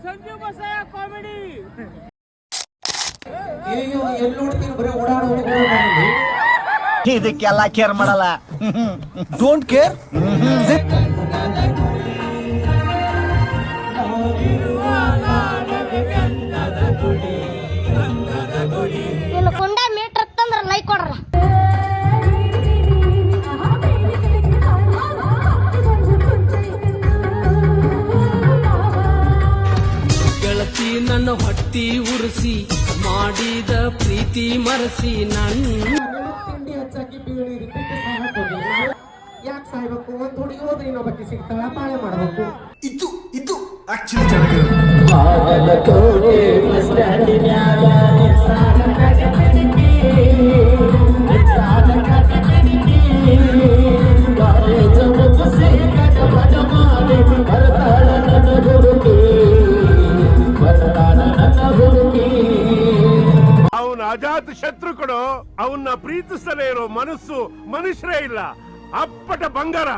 Sanjeev Basayya comedy. ಎಲ್ಲಿ ನೋಡ್ತೀನಿ ಬರೀ ಓಡಾಡೋ ಇದಕ್ಕೆಲ್ಲ ಕೇರ್ ಮಾಡಲ್ಲ. Don't care. ಇಲ್ಲಿ ಕೊಂಡ ಮೀಟರ್ ತಂದ್ರ ಲೈಕ್ ಕೊಡ್ರ. ಗೆಳತಿ ನನ್ನ ಹೊಟ್ಟಿ ಉರಿಸಿ ಮಾಡಿದ ಪ್ರೀತಿ ಮರೆಸಿ ನನ್ನ ತಿಂಡಿ ಹಚ್ಚಾಕಿ ಬೀಳಿ ಯಾಕೆ ಸಾಯ್ಬೇಕು? ಒಂದ್ ಹುಡುಗಿ ಹೋದ್ರೆ ಇನ್ನೊಬ್ಬಕ್ಕೆ ಸಿಗ್ತಾಳ, ಪಾಳೆ ಮಾಡ್ಬೇಕು. ಇದು ಆಕ್ಚುಲಿ ಚೆನ್ನಾಗಿ ಅವನ ಅಜಾತ ಶತ್ರು ಕೊಡು. ಅವನ್ನ ಪ್ರೀತಿಸಲೇ ಇರೋ ಮನಸ್ಸು ಮನುಷ್ಯರೇ ಇಲ್ಲ. ಅಪ್ಪಟ ಬಂಗಾರ.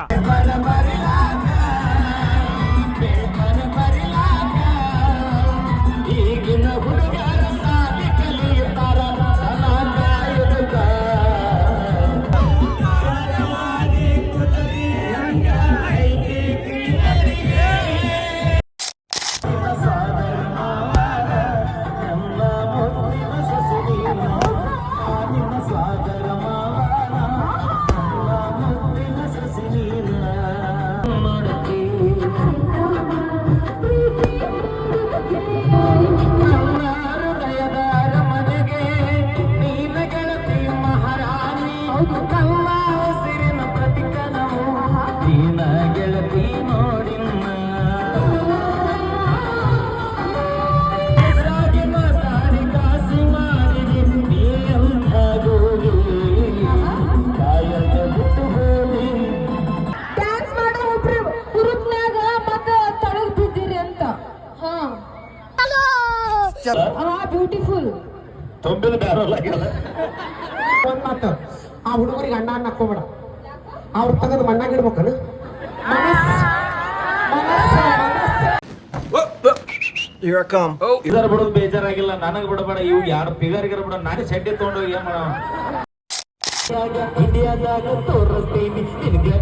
ಬ್ಯೂಟಿಫುಲ್ ತುಂಬಿದ ಬ್ಯಾರಲ್ಲ. ಒಂದ್ ಮಾತು, ಆ ಹುಡುಗರಿಗೆ ಅಣ್ಣ ಅನ್ನಕ್ಕೋಬೇಡ. ಅವ್ರು ತೆಗೆದು ಮಣ್ಣಾಗ ಇಡ್ಬೇಕನು. ಇದರ ಬಿಡೋದು ಬೇಜಾರಾಗಿಲ್ಲ, ನನಗ್ ಬಿಡಬೇಡ. ಇವ್ ಯಾರು ಫಿಗರ್ ಗಿರ ಬಿಡ, ನಾನೇ ಚಡ್ಡಿ ತಗೊಂಡು ಏನ್ ಮಾಡ. ಇಂಡಿಯಾದಾಗ ತೋರಿಸ್ತೀನಿ ನಿನಗೆ.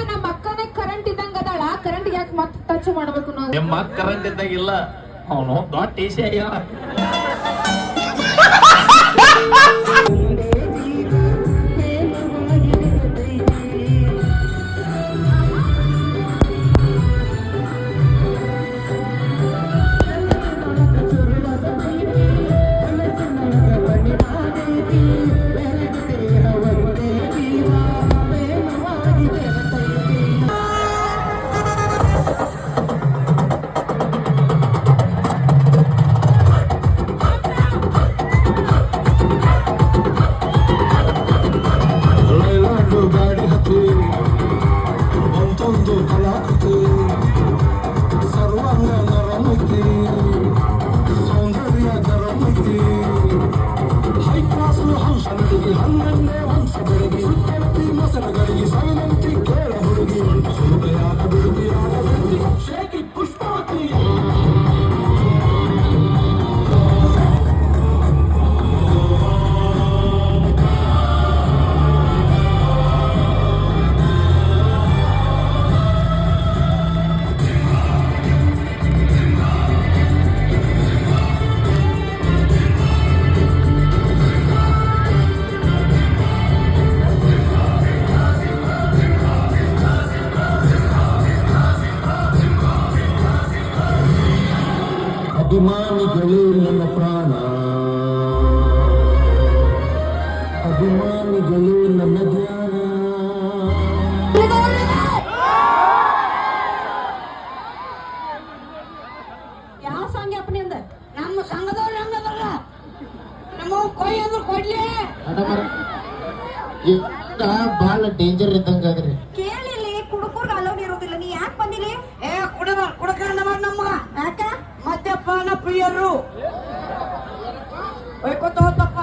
ನಮ್ಮ ಅಕ್ಕನೇ ಕರೆಂಟ್ ಇದ್ದಂಗ ಅದಾಳ. ಕರೆಂಟ್ ಯಾಕೆ ಮತ್ತೆ ಟಚ್ ಮಾಡ್ಬೇಕು ನಾವು? ನಿಮ್ಮ ಅಕ್ಕ ಕರೆಂಟ್ ಇದ್ದಾಗಿಲ್ಲ, ಅವನು ದೊಡ್ಡ ಟೀಸಿ ಆಗ್ಯಾವ. ಅಭಿಮಾನಿಗಳು ನನ್ನ ಪ್ರಾಣ, ಅಭಿಮಾನಿಗಳು ನನ್ನ ಧ್ಯಾನ. ಯಾವ ಸಂಘ ಅಪ್ಪನಿ ಅಂದ? ನಮ್ಮ ಸಂಘದವ್ರು ಹೆಂಗದಲ್ಲ, ನಮ್ಮ ಕೊಯ್ ಅಂದ್ರೆ ಕೊಡ್ಲಿ. ಈಗ ಬಾಳ ಡೇಂಜರ್ ಇದ್ದಂಗಾದ್ರಿ. ಕೇಳಿಲ್ಲಿ ಕುಡುಕರ್ಗ ಅಲೋನ್ ಇರೋದಿಲ್ಲ, ನೀ ಯಾಕೆ ಬಂದಿಲಿ? ಏ ಕುಡಕ ನಮ್ಮಗ ಯಾಕ? ಮದ್ಯಪಾನ ಪ್ರಿಯರು ಒಯ್ಕೊತ ಹೋತಪ್ಪ